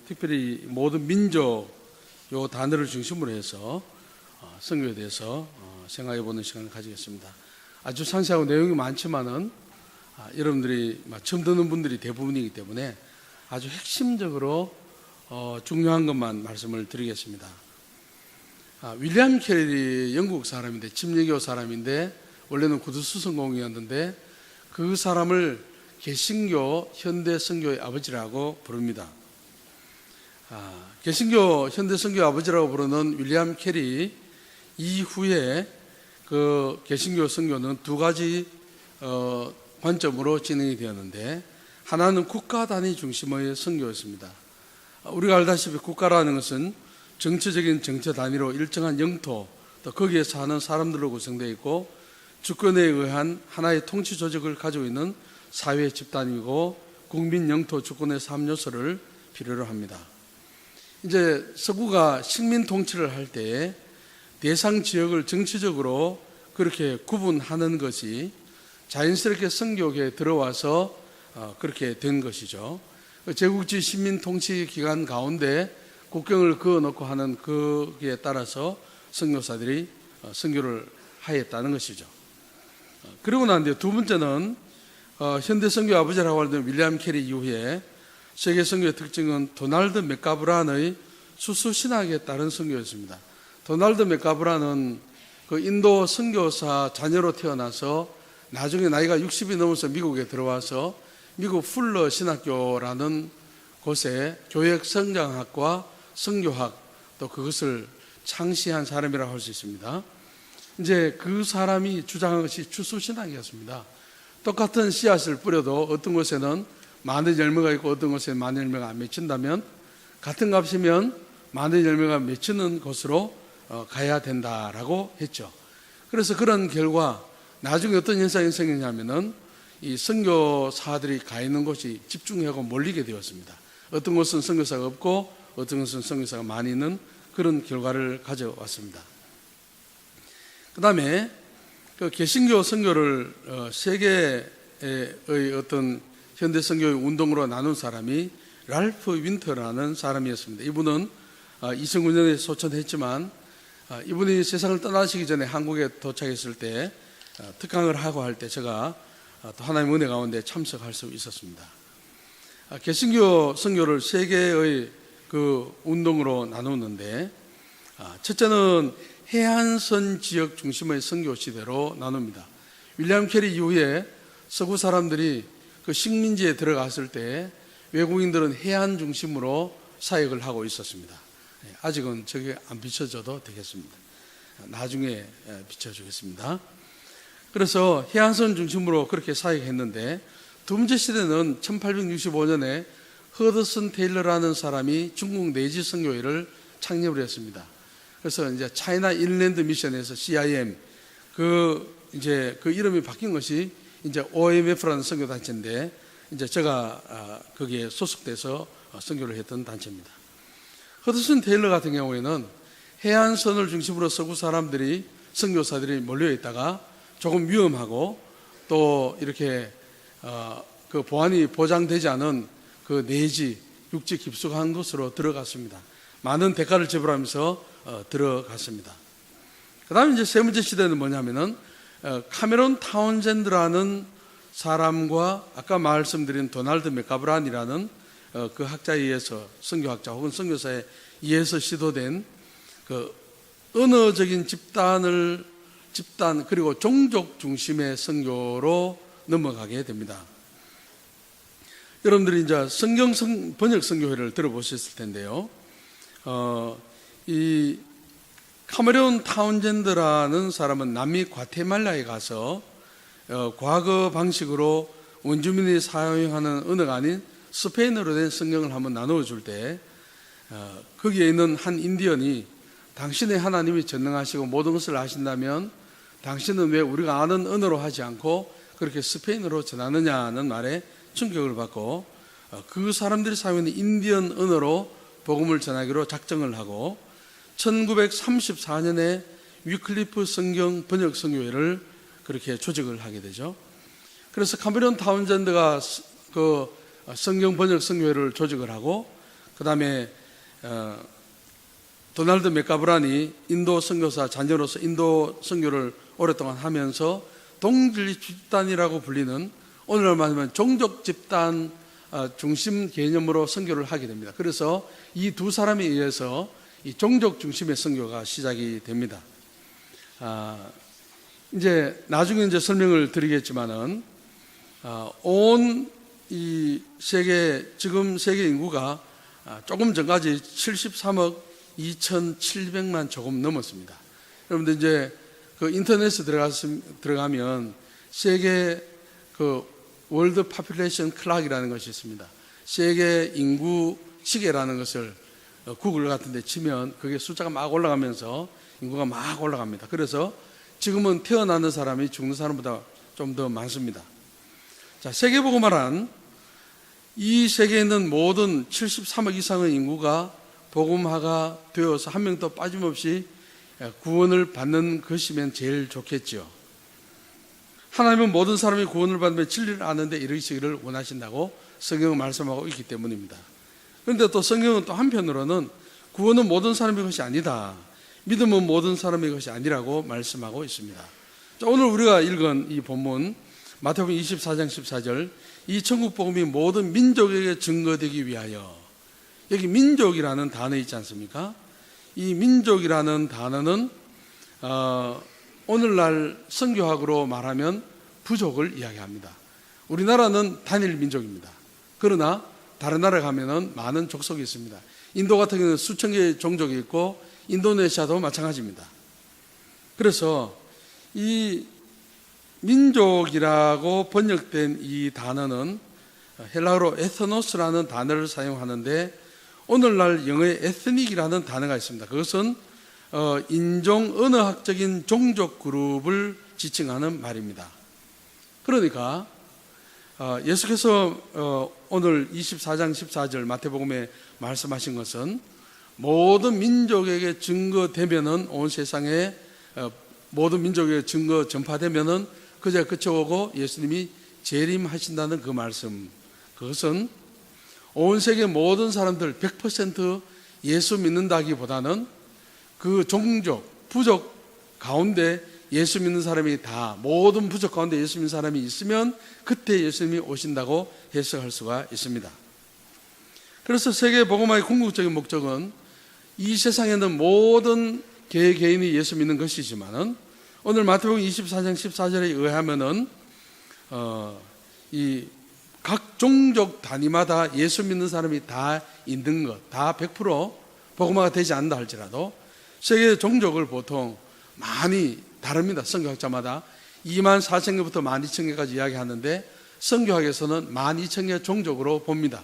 특별히 모든 민족 요 단어를 중심으로 해서 선교에 대해서 생각해 보는 시간을 가지겠습니다. 아주 상세하고 내용이 많지만은 여러분들이 처음 듣는 분들이 대부분이기 때문에 아주 핵심적으로 중요한 것만 말씀을 드리겠습니다. 윌리엄 캐리 영국 사람인데 침례교 사람인데 원래는 구두수성공이었는데 그 사람을 개신교 현대 선교의 아버지라고 부릅니다. 개신교 현대 선교의 아버지라고 부르는 윌리엄 캐리 이후에 그 개신교 선교는 두 가지 관점으로 진행이 되었는데, 하나는 국가 단위 중심의 선교였습니다. 우리가 알다시피 국가라는 것은 정치적인 정체 단위로 일정한 영토 또 거기에 사는 사람들로 구성되어 있고, 주권에 의한 하나의 통치 조직을 가지고 있는 사회 집단이고, 국민 영토 주권의 3요소를 필요로 합니다. 이제 서구가 식민 통치를 할 때에 대상 지역을 정치적으로 그렇게 구분하는 것이 자연스럽게 선교계에 들어와서 그렇게 된 것이죠. 제국주의 식민 통치 기간 가운데 국경을 그어놓고 하는 거기에 따라서 선교사들이 선교를 하였다는 것이죠. 그리고 난 뒤에 두 번째는 현대 선교 아버지라고 하는 윌리엄 캐리 이후에 세계 선교의 특징은 도널드 맥가브란의 수수 신학에 따른 선교였습니다. 도널드 맥가브란은 그 인도 선교사 자녀로 태어나서 나중에 나이가 60이 넘어서 미국에 들어와서 미국 풀러 신학교라는 곳에 교역 성장학과 선교학 또 그것을 창시한 사람이라고 할 수 있습니다. 이제 그 사람이 주장한 것이 추수신학이었습니다. 똑같은 씨앗을 뿌려도 어떤 곳에는 많은 열매가 있고 어떤 곳에는 많은 열매가 안 맺힌다면, 같은 값이면 많은 열매가 맺히는 곳으로 가야 된다라고 했죠. 그래서 그런 결과 나중에 어떤 현상이 생기냐면은 이 선교사들이 가 있는 곳이 집중하고 몰리게 되었습니다. 어떤 곳은 선교사가 없고 어떤 곳은 선교사가 많이 있는 그런 결과를 가져왔습니다. 그 다음에 그 개신교 선교를 세계의 어떤 현대 선교의 운동으로 나눈 사람이 랄프 윈터라는 사람이었습니다. 이분은 2009년에 소천했지만 이분이 세상을 떠나시기 전에 한국에 도착했을 때 특강을 하고 할 때 제가 또 하나님의 은혜 가운데 참석할 수 있었습니다. 개신교 선교를 세 개의 그 운동으로 나누는데, 첫째는 해안선 지역 중심의 선교 시대로 나눕니다. 윌리엄 캐리 이후에 서구 사람들이 그 식민지에 들어갔을 때 외국인들은 해안 중심으로 사역을 하고 있었습니다. 아직은 저게 안 비춰져도 되겠습니다. 나중에 비춰주겠습니다. 그래서 해안선 중심으로 그렇게 사역했는데, 두 번째 시대는 1865년에 허드슨 테일러라는 사람이 중국 내지 선교회를 창립을 했습니다. 그래서 이제 차이나 인랜드 미션에서 CIM 이제 그 이름이 바뀐 것이 이제 OMF라는 선교 단체인데, 이제 제가 거기에 소속돼서 선교를 했던 단체입니다. 허드슨 테일러 같은 경우에는 해안선을 중심으로 서구 사람들이 선교사들이 몰려 있다가 조금 위험하고 또 이렇게 그 보안이 보장되지 않은 그 내지 육지 깊숙한 곳으로 들어갔습니다. 많은 대가를 지불하면서 들어갔습니다. 그 다음에 이제 세 번째 시대는 뭐냐면은 카메론 타운젠드라는 사람과 아까 말씀드린 도널드 맥가브란이라는 그 학자에 의해서, 선교학자 혹은 선교사에 의해서 시도된 그 언어적인 집단 그리고 종족 중심의 선교로 넘어가게 됩니다. 여러분들이 이제 성경 번역 선교회를 들어보셨을 텐데요. 이 카메론 타운젠드라는 사람은 남미 과테말라에 가서 과거 방식으로 원주민이 사용하는 언어가 아닌 스페인어로 된 성경을 한번 나누어 줄 때 거기에 있는 한 인디언이 당신의 하나님이 전능하시고 모든 것을 아신다면 당신은 왜 우리가 아는 언어로 하지 않고 그렇게 스페인어로 전하느냐는 말에 충격을 받고 그 사람들이 사용하는 인디언 언어로 복음을 전하기로 작정을 하고 1934년에 위클리프 성경 번역 선교회를 그렇게 조직을 하게 되죠. 그래서 카메론 타운젠드가 그 성경 번역 선교회를 조직을 하고, 그 다음에 도널드 맥가브란이 인도 선교사 자녀로서 인도 선교를 오랫동안 하면서 동질 집단이라고 불리는, 오늘날 말하면 종족 집단 중심 개념으로 선교를 하게 됩니다. 그래서 이 두 사람에 의해서 이 종족 중심의 선교가 시작이 됩니다. 이제 나중에 이제 설명을 드리겠지만은 온 이 세계, 지금 세계 인구가 조금 전까지 73억 2,700만 조금 넘었습니다. 여러분들 이제 그 인터넷에 들어가면 세계 그 월드 파퓰레이션 클락이라는 것이 있습니다. 세계 인구 시계라는 것을 구글 같은 데 치면 그게 숫자가 막 올라가면서 인구가 막 올라갑니다. 그래서 지금은 태어나는 사람이 죽는 사람보다 좀 더 많습니다. 자, 세계복음화란 이 세계에 있는 모든 73억 이상의 인구가 복음화가 되어서 한 명도 빠짐없이 구원을 받는 것이면 제일 좋겠죠. 하나님은 모든 사람이 구원을 받으면 진리를 아는데 이르시기를 원하신다고 성경은 말씀하고 있기 때문입니다. 그런데 또 성경은 또 한편으로는 구원은 모든 사람의 것이 아니다, 믿음은 모든 사람의 것이 아니라고 말씀하고 있습니다. 자, 오늘 우리가 읽은 이 본문 마태복음 24장 14절, 이 천국 복음이 모든 민족에게 증거되기 위하여, 여기 민족이라는 단어 있지 않습니까? 이 민족이라는 단어는 오늘날 선교학으로 말하면 부족을 이야기합니다. 우리나라는 단일 민족입니다. 그러나 다른 나라 가면은 많은 족속이 있습니다. 인도 같은 경우는 수천 개의 종족이 있고 인도네시아도 마찬가지입니다. 그래서 이 민족이라고 번역된 이 단어는 헬라어로 에스노스라는 단어를 사용하는데, 오늘날 영어에 에스닉이라는 단어가 있습니다. 그것은 인종 언어학적인 종족 그룹을 지칭하는 말입니다. 그러니까 예수께서 오늘 24장 14절 마태복음에 말씀하신 것은 모든 민족에게 증거되면은, 온 세상에 모든 민족에게 증거 전파되면은 그제 그쳐오고 예수님이 재림하신다는 그 말씀, 그것은 온 세계 모든 사람들 100% 예수 믿는다기보다는 그 종족, 부족 가운데 예수 믿는 사람이 다, 모든 부족 가운데 예수 믿는 사람이 있으면 그때 예수님이 오신다고 해석할 수가 있습니다. 그래서 세계 복음화의 궁극적인 목적은 이 세상에 있는 모든 개인이 예수 믿는 것이지만은, 오늘 마태복음 24장 14절에 의하면은 이 각 종족 단위마다 예수 믿는 사람이 다 있는 것, 다 100% 복음화가 되지 않는다 할지라도 세계 종족을 보통 많이 다릅니다. 선교학자마다 24,000개부터 12,000개까지 이야기하는데, 선교학에서는 12,000개 종족으로 봅니다.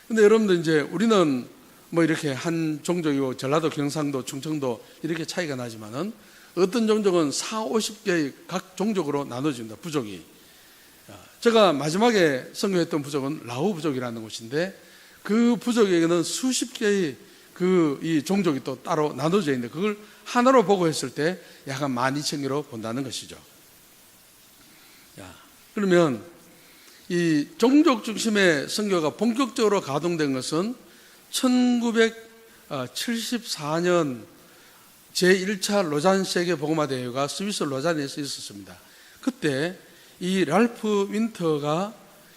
근데 여러분들 이제 우리는 뭐 이렇게 한 종족이고 전라도, 경상도, 충청도 이렇게 차이가 나지만은 어떤 종족은 40-50개의 각 종족으로 나눠집니다. 부족이. 제가 마지막에 선교했던 부족은 라오 부족이라는 곳인데, 그 부족에게는 수십 개의 이 종족이 또 따로 나눠져 있는데, 그걸 하나로 보고 했을 때 약 한 12,000개로 본다는 것이죠. 그러면 이 종족 중심의 선교가 본격적으로 가동된 것은 1974년 제1차 로잔 세계 복음화 대회가 스위스 로잔에서 있었습니다. 그때 이 랄프 윈터가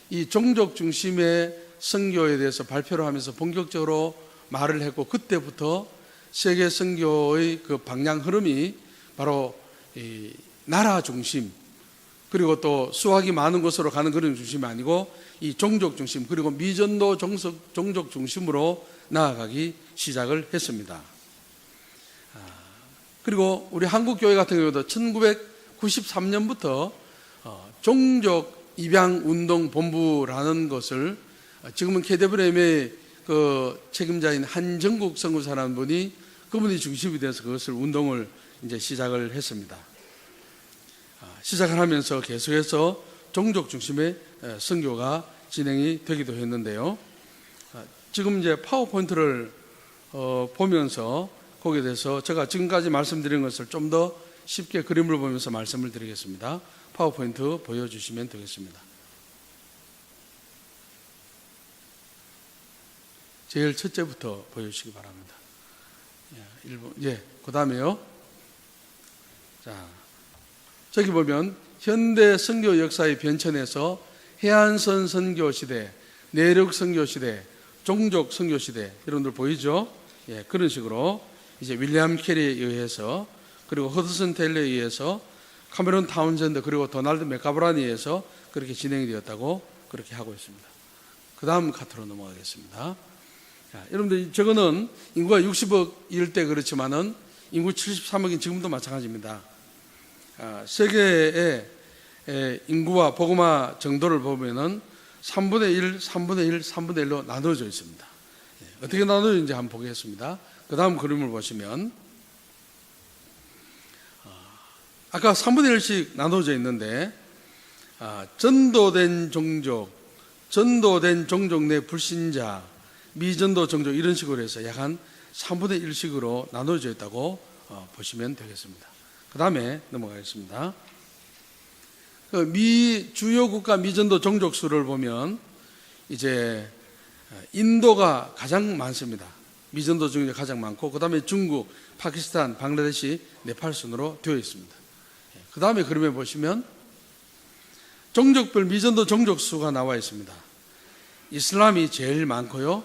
이 종족 중심의 선교에 대해서 발표를 하면서 본격적으로 말을 했고, 그때부터 세계 선교의 그 방향 흐름이 바로 이 나라 중심, 그리고 또 수확이 많은 곳으로 가는 그런 중심이 아니고 이 종족 중심, 그리고 미전도 종족 중심으로 나아가기 시작을 했습니다. 그리고 우리 한국교회 같은 경우도 1993년부터 종족 입양 운동 본부라는 것을, 지금은 KWM의 그 책임자인 한정국 선교사라는 분이, 그분이 중심이 돼서 그것을 운동을 이제 시작을 했습니다. 시작을 하면서 계속해서 종족 중심의 선교가 진행이 되기도 했는데요. 지금 이제 파워포인트를 보면서 거기에 대해서 제가 지금까지 말씀드린 것을 좀 더 쉽게 그림을 보면서 말씀을 드리겠습니다. 파워포인트 보여주시면 되겠습니다. 제일 첫째부터 보여주시기 바랍니다. 그 다음에요. 자, 저기 보면 현대 선교 역사의 변천에서 해안선 선교 시대, 내륙 선교 시대, 종족 선교 시대, 여러분들 보이죠? 그런 식으로 이제 윌리엄 캐리에 의해서, 그리고 허드슨 테일러에 의해서, 카메론 타운젠드, 그리고 도널드 맥가브란에 의해서 그렇게 진행이 되었다고 그렇게 하고 있습니다. 그 다음 카트로 넘어가겠습니다. 자, 여러분들 저거는 인구가 60억일 때 그렇지만은 인구 73억인 지금도 마찬가지입니다. 세계의 인구와 복음화 정도를 보면은 3분의 1, 3분의 1, 3분의 1로 나눠져 있습니다. 어떻게 나눠졌는지 한번 보겠습니다. 그 다음 그림을 보시면 아까 3분의 1씩 나눠져 있는데 전도된 종족 내 불신자, 미전도 종족 이런 식으로 해서 약 한 3분의 1씩으로 나눠져 있다고 보시면 되겠습니다. 그 다음에 넘어가겠습니다. 주요 국가 미전도 종족 수를 보면 이제 인도가 가장 많습니다. 미전도 종족이 가장 많고, 그 다음에 중국, 파키스탄, 방글라데시, 네팔 순으로 되어 있습니다. 그 다음에 그림에 보시면 종족별 미전도 종족 수가 나와 있습니다. 이슬람이 제일 많고요.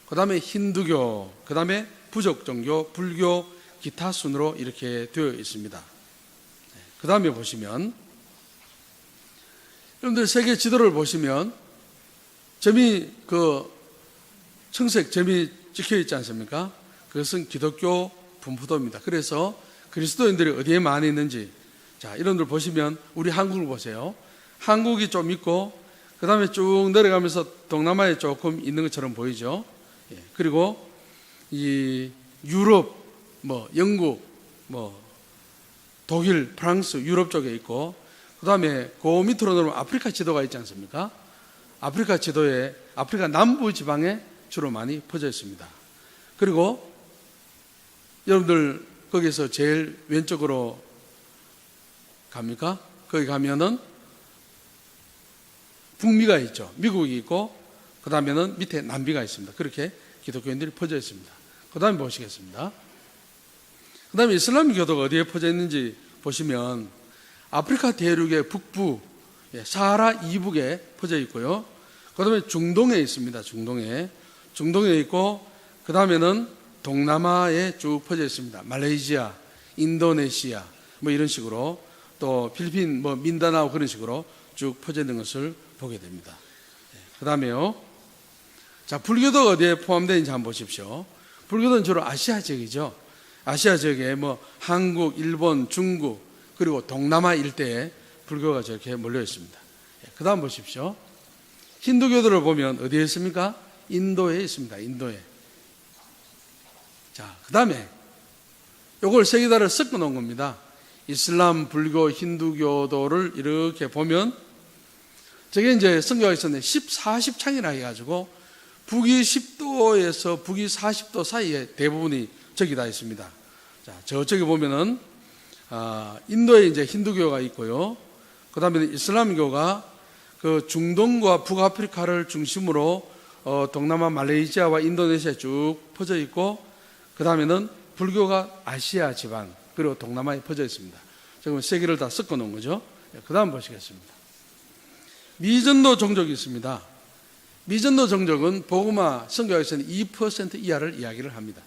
그 다음에 힌두교, 그 다음에 부족 종교, 불교, 기타 순으로 이렇게 되어 있습니다. 그 다음에 보시면 여러분들 세계 지도를 보시면 점이 청색 점이 찍혀 있지 않습니까? 그것은 기독교 분포도입니다. 그래서 그리스도인들이 어디에 많이 있는지, 자, 여러분들 보시면 우리 한국을 보세요. 한국이 좀 있고, 그 다음에 쭉 내려가면서 동남아에 조금 있는 것처럼 보이죠. 그리고 이 유럽, 영국, 독일, 프랑스, 유럽 쪽에 있고, 그 다음에 그 밑으로 내려오면 아프리카 지도가 있지 않습니까? 아프리카 지도에 아프리카 남부 지방에 주로 많이 퍼져 있습니다. 그리고 여러분들 거기서 제일 왼쪽으로 갑니까? 거기 가면은 북미가 있죠. 미국이 있고, 그 다음에는 밑에 남미가 있습니다. 그렇게 기독교인들이 퍼져 있습니다. 그 다음에 보시겠습니다. 그 다음에 이슬람 교도가 어디에 퍼져 있는지 보시면 아프리카 대륙의 북부, 사하라 이북에 퍼져 있고요. 그 다음에 중동에 있습니다. 중동에 있고, 그 다음에는 동남아에 쭉 퍼져 있습니다. 말레이시아, 인도네시아, 이런 식으로, 또 필리핀, 민다나오 그런 식으로 쭉 퍼져 있는 것을 보게 됩니다. 그 다음에요. 자, 불교도가 어디에 포함되어 있는지 한번 보십시오. 불교도는 주로 아시아 지역이죠. 아시아 지역에 한국, 일본, 중국, 그리고 동남아 일대에 불교가 저렇게 몰려 있습니다. 그 다음 보십시오. 힌두교도를 보면 어디에 있습니까? 인도에 있습니다. 인도에. 자, 그 다음에 요걸 세 개 다를 섞어 놓은 겁니다. 이슬람, 불교, 힌두교도를 이렇게 보면 저게 이제 성경에 있었는데 1040창이라 해가지고 북위 10도에서 북위 40도 사이에 대부분이 저기 다 있습니다. 자, 저쪽에 보면은 인도에 이제 힌두교가 있고요. 그 다음에 이슬람교가 그 중동과 북아프리카를 중심으로 동남아 말레이시아와 인도네시아에 쭉 퍼져 있고, 그 다음에는 불교가 아시아 지방 그리고 동남아에 퍼져 있습니다. 지금 세 개를 다 섞어 놓은 거죠. 그 다음 보시겠습니다. 미전도 종족이 있습니다. 미전도 종족은 복음화 선교에서는 2% 이하를 이야기를 합니다.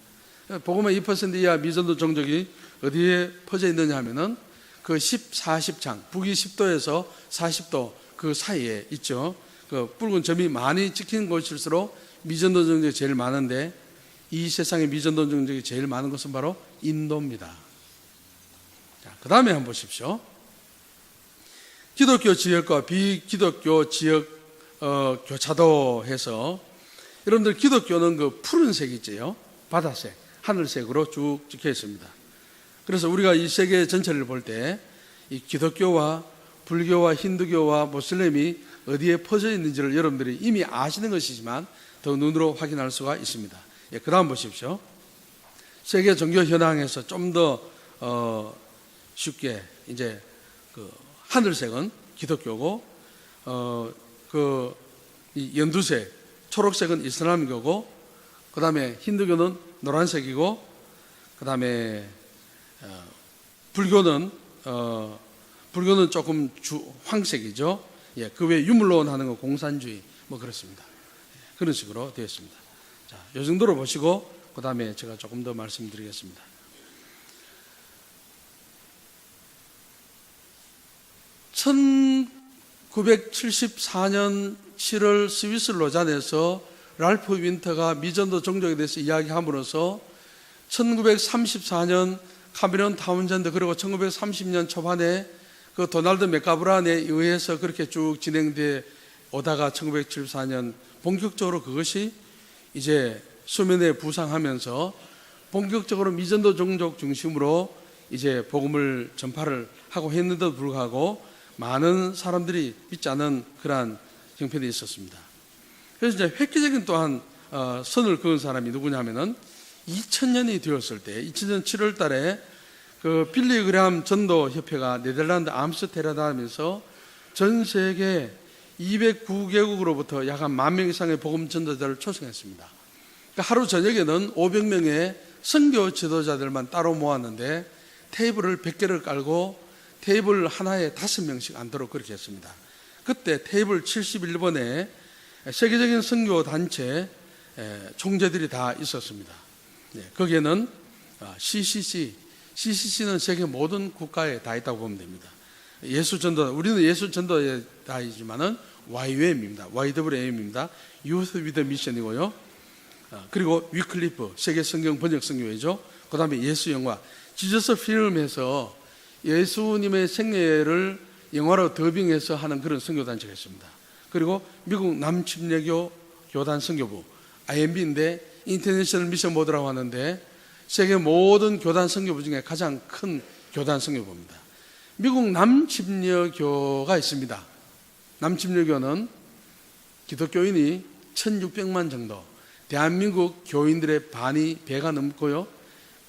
복음화 2% 이하 미전도 종족이 어디에 퍼져 있느냐 하면은 그 40창, 북위 10도에서 40도 그 사이에 있죠. 그 붉은 점이 많이 찍힌 곳일수록 미전도 종족이 제일 많은데, 이 세상에 미전도 종족이 제일 많은 것은 바로 인도입니다. 자, 그 다음에 한번 보십시오. 기독교 지역과 비기독교 지역 교차도 해서, 여러분들 기독교는 그 푸른색 있죠. 바다색, 하늘색으로 쭉 찍혀 있습니다. 그래서 우리가 이 세계 전체를 볼 때 이 기독교와 불교와 힌두교와 모슬렘이 어디에 퍼져 있는지를 여러분들이 이미 아시는 것이지만 더 눈으로 확인할 수가 있습니다. 그 다음 보십시오. 세계 종교 현황에서 좀 더 쉽게 이제 그 하늘색은 기독교고, 이 연두색, 초록색은 이슬람교고, 그 다음에 힌두교는 노란색이고, 그 다음에 불교는 조금 황색이죠. 예, 그 외에 유물론 하는 거 공산주의 뭐 그렇습니다. 예, 그런 식으로 되어 있습니다. 자, 이 정도로 보시고 그 다음에 제가 조금 더 말씀드리겠습니다. 1974년 7월 스위스 로잔에서 랄프 윈터가 미전도 종족에 대해서 이야기함으로써 1934년 카메론 타운젠드 그리고 1930년 초반에 그 도널드 맥가브란에 의해서 그렇게 쭉 진행돼 오다가 1974년 본격적으로 그것이 이제 수면에 부상하면서 본격적으로 미전도 종족 중심으로 이제 복음을 전파를 하고 했는데도 불구하고 많은 사람들이 믿지 않은 그러한 형편이 있었습니다. 그래서 이제 획기적인 또한 선을 그은 사람이 누구냐면은 2000년이 되었을 때 2000년 7월 달에 그 빌리 그레함 전도 협회가 네덜란드 암스테르담에서 전 세계 209개국으로부터 약 한 10,000명 이상의 복음 전도자를 초청했습니다. 그러니까 하루 저녁에는 500명의 선교 지도자들만 따로 모았는데 테이블을 100개를 깔고 테이블 하나에 5명씩 앉도록 그렇게 했습니다. 그때 테이블 71번에 세계적인 선교 단체 총재들이 다 있었습니다. 거기에는 CCC는 세계 모든 국가에 다 있다고 보면 됩니다. 예수전도, 우리는 예수전도에 다 있지만은 YWM입니다. YWM입니다. Youth with Mission이고요. 그리고 위클리프, 세계 성경 번역 성교회죠. 그 다음에 예수영화, 지저스 필름에서 예수님의 생애를 영화로 더빙해서 하는 그런 선교단체가 있습니다. 그리고 미국 남침례교 교단 선교부, IMB인데 인터내셔널 미션 보드라고 하는데 세계 모든 교단 선교부 중에 가장 큰 교단 선교부입니다. 미국 남침례교가 있습니다. 남침례교는 기독교인이 1600만 정도, 대한민국 교인들의 배가 넘고요.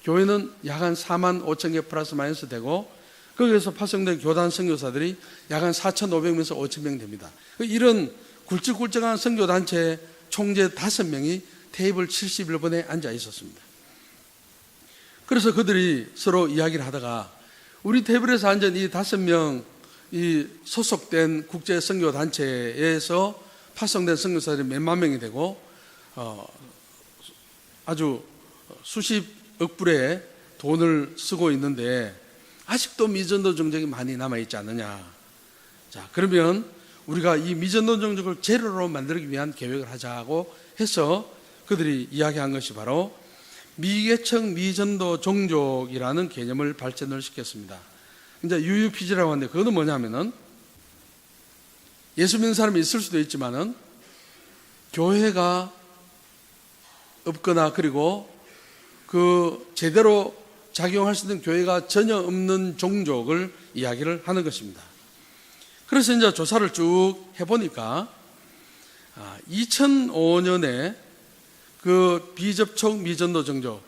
교회는 약 한 4만 5천 개 플러스 마이너스 되고 거기에서 파송된 교단 선교사들이 약 한 4,500명에서 5,000명 됩니다. 이런 굵직굵직한 선교단체 총재 5명이 테이블 71번에 앉아 있었습니다. 그래서 그들이 서로 이야기를 하다가 우리 테이블에서 앉은 이 5명 이 소속된 국제 선교단체에서 파송된 선교사들이 몇만 명이 되고 아주 수십억 불의 돈을 쓰고 있는데 아직도 미전도 종족이 많이 남아있지 않느냐. 자, 그러면 우리가 이 미전도 종족을 제로로 만들기 위한 계획을 하자고 해서 그들이 이야기한 것이 바로 미개척 미전도 종족이라는 개념을 발전을 시켰습니다. 이제 UUPG라고 하는데 그것은 뭐냐면은 예수 믿는 사람이 있을 수도 있지만은 교회가 없거나 그리고 그 제대로 작용할 수 있는 교회가 전혀 없는 종족을 이야기를 하는 것입니다. 그래서 이제 조사를 쭉 해보니까 2005년에 그 비접촉 미전도 종족,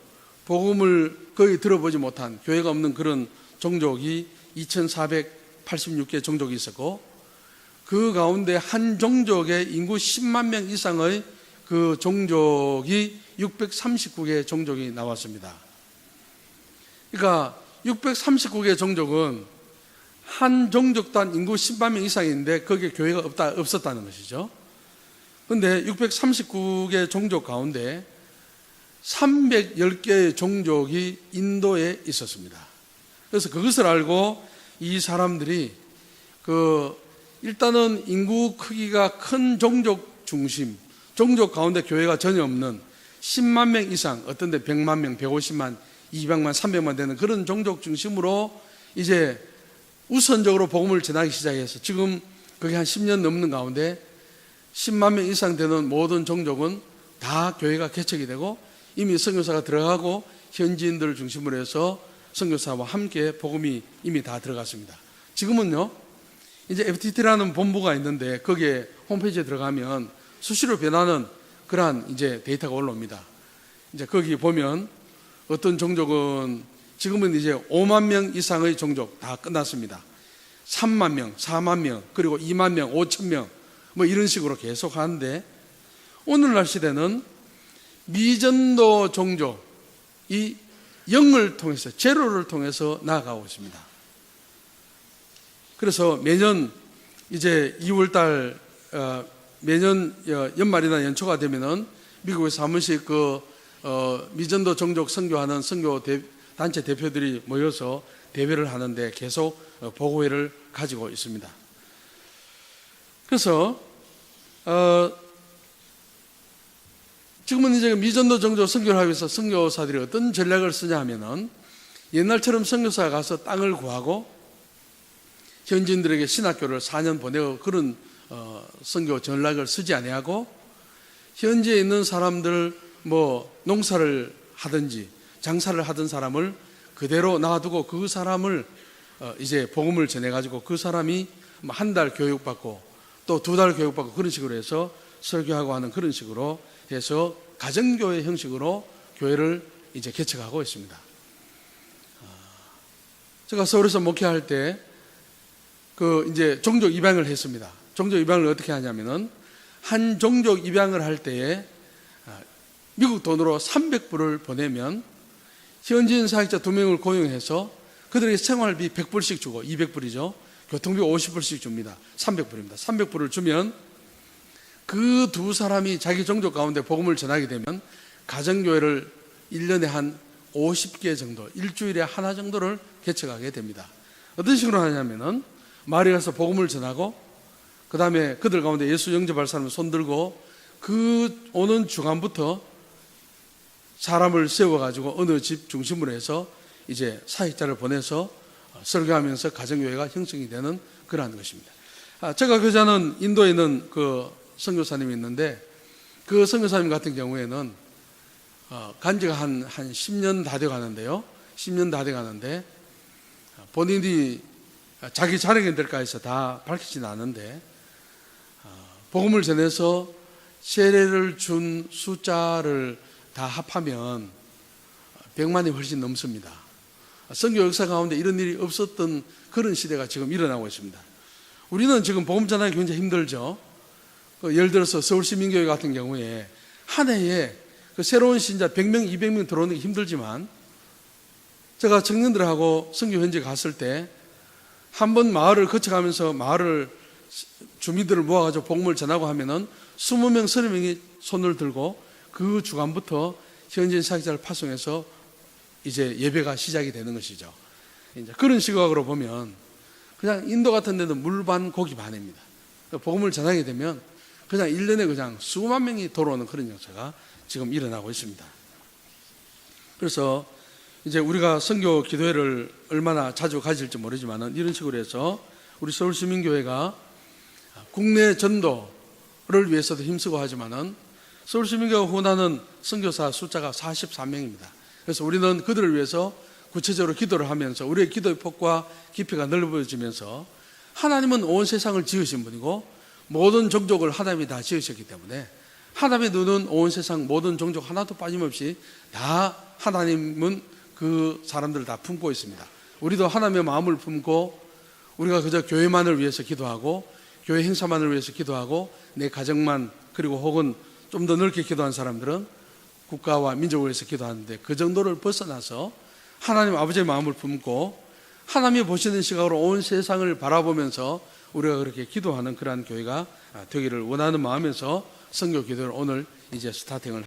복음을 거의 들어보지 못한 교회가 없는 그런 종족이 2,486개 종족이 있었고 그 가운데 한 종족의 인구 10만 명 이상의 그 종족이 639개 종족이 나왔습니다. 그러니까 639개 종족은 한 종족단 인구 10만 명 이상인데 거기에 교회가 없었다는 것이죠. 그런데 639개 종족 가운데 310개의 종족이 인도에 있었습니다. 그래서 그것을 알고 이 사람들이 일단은 인구 크기가 큰 종족 중심, 종족 가운데 교회가 전혀 없는 10만 명 이상, 어떤 데 100만 명, 150만, 200만, 300만 되는 그런 종족 중심으로 이제 우선적으로 복음을 전하기 시작해서 지금 그게 한 10년 넘는 가운데 10만 명 이상 되는 모든 종족은 다 교회가 개척이 되고 이미 선교사가 들어가고 현지인들을 중심으로 해서 선교사와 함께 복음이 이미 다 들어갔습니다. 지금은요, 이제 FTT라는 본부가 있는데 거기에 홈페이지에 들어가면 수시로 변하는 그러한 이제 데이터가 올라옵니다. 이제 거기 보면 어떤 종족은 지금은 이제 5만 명 이상의 종족 다 끝났습니다. 3만 명, 4만 명, 그리고 2만 명, 5천 명 뭐 이런 식으로 계속 하는데 오늘날 시대는 미전도 종족, 이 영을 통해서, 제로를 통해서 나아가고 있습니다. 그래서 매년 이제 2월달 매년 연말이나 연초가 되면은 미국에서 한 번씩 미전도 종족 선교하는 선교 단체 대표들이 모여서 대회를 하는데 계속 보고회를 가지고 있습니다. 그래서 지금은 이제 미전도 종족 선교를 하기 위해서 선교사들이 어떤 전략을 쓰냐 하면은 옛날처럼 선교사가 가서 땅을 구하고 현지인들에게 신학교를 4년 보내고 그런 선교 전략을 쓰지 아니하고 현지에 있는 사람들 농사를 하든지 장사를 하던 사람을 그대로 놔두고 그 사람을 이제 복음을 전해가지고 그 사람이 한 달 교육받고 또 2달 교육받고 그런 식으로 해서 설교하고 하는 그런 식으로 해서 가정교회 형식으로 교회를 이제 개척하고 있습니다. 제가 서울에서 목회할 때 이제 종족 입양을 했습니다. 종족 입양을 어떻게 하냐면은 한 종족 입양을 할 때에 미국 돈으로 300불을 보내면 현지인 사역자 2명을 고용해서 그들에게 생활비 100불씩 주고 200불이죠. 교통비 50불씩 줍니다. 300불입니다. 300불을 주면 그 두 사람이 자기 종족 가운데 복음을 전하게 되면 가정교회를 1년에 한 50개 정도, 일주일에 하나 정도를 개척하게 됩니다. 어떤 식으로 하냐면은 마을에 가서 복음을 전하고 그 다음에 그들 가운데 예수 영접할 사람을 손들고 그 오는 주간부터 사람을 세워가지고 어느 집 중심으로 해서 이제 사역자를 보내서 설교하면서 가정교회가 형성이 되는 그러한 것입니다. 제가 교자는 인도에 있는 선교사님이 있는데 그 선교사님 같은 경우에는 간지가 한 10년 다 돼 가는데요. 10년 다 돼 가는데 본인이 자기 자랑이 될까 해서 다 밝히지는 않은데 복음을 전해서 세례를 준 숫자를 다 합하면 100만이 훨씬 넘습니다. 선교 역사 가운데 이런 일이 없었던 그런 시대가 지금 일어나고 있습니다. 우리는 지금 복음 전하기 굉장히 힘들죠. 예를 들어서 서울시민교회 같은 경우에 한 해에 새로운 신자 100명, 200명 들어오는 게 힘들지만 제가 청년들하고 선교 현지에 갔을 때 한 번 마을을 거쳐가면서 마을을 주민들을 모아가지고 복음을 전하고 하면은 20명, 30명이 손을 들고 그 주간부터 현지인 사역자를 파송해서 이제 예배가 시작이 되는 것이죠. 이제 그런 시각으로 보면 그냥 인도 같은 데는 물반 고기 반입니다. 복음을 전하게 되면 그냥 1년에 그냥 수만 명이 돌아오는 그런 역사가 지금 일어나고 있습니다. 그래서 이제 우리가 선교 기도회를 얼마나 자주 가질지 모르지만은 이런 식으로 해서 우리 서울시민교회가 국내 전도를 위해서도 힘쓰고 하지만은 서울시민교회가 후원하는 선교사 숫자가 44명입니다. 그래서 우리는 그들을 위해서 구체적으로 기도를 하면서 우리의 기도의 폭과 깊이가 넓어지면서 하나님은 온 세상을 지으신 분이고 모든 종족을 하나님이 다 지으셨기 때문에 하나님의 눈은 온 세상 모든 종족 하나도 빠짐없이 다 하나님은 그 사람들을 다 품고 있습니다. 우리도 하나님의 마음을 품고 우리가 그저 교회만을 위해서 기도하고 교회 행사만을 위해서 기도하고 내 가정만 그리고 혹은 좀 더 넓게 기도한 사람들은 국가와 민족을 위해서 기도하는데 그 정도를 벗어나서 하나님 아버지의 마음을 품고 하나님이 보시는 시각으로 온 세상을 바라보면서 우리가 그렇게 기도하는 그러한 교회가 되기를 원하는 마음에서 선교 기도를 오늘 이제 스타팅을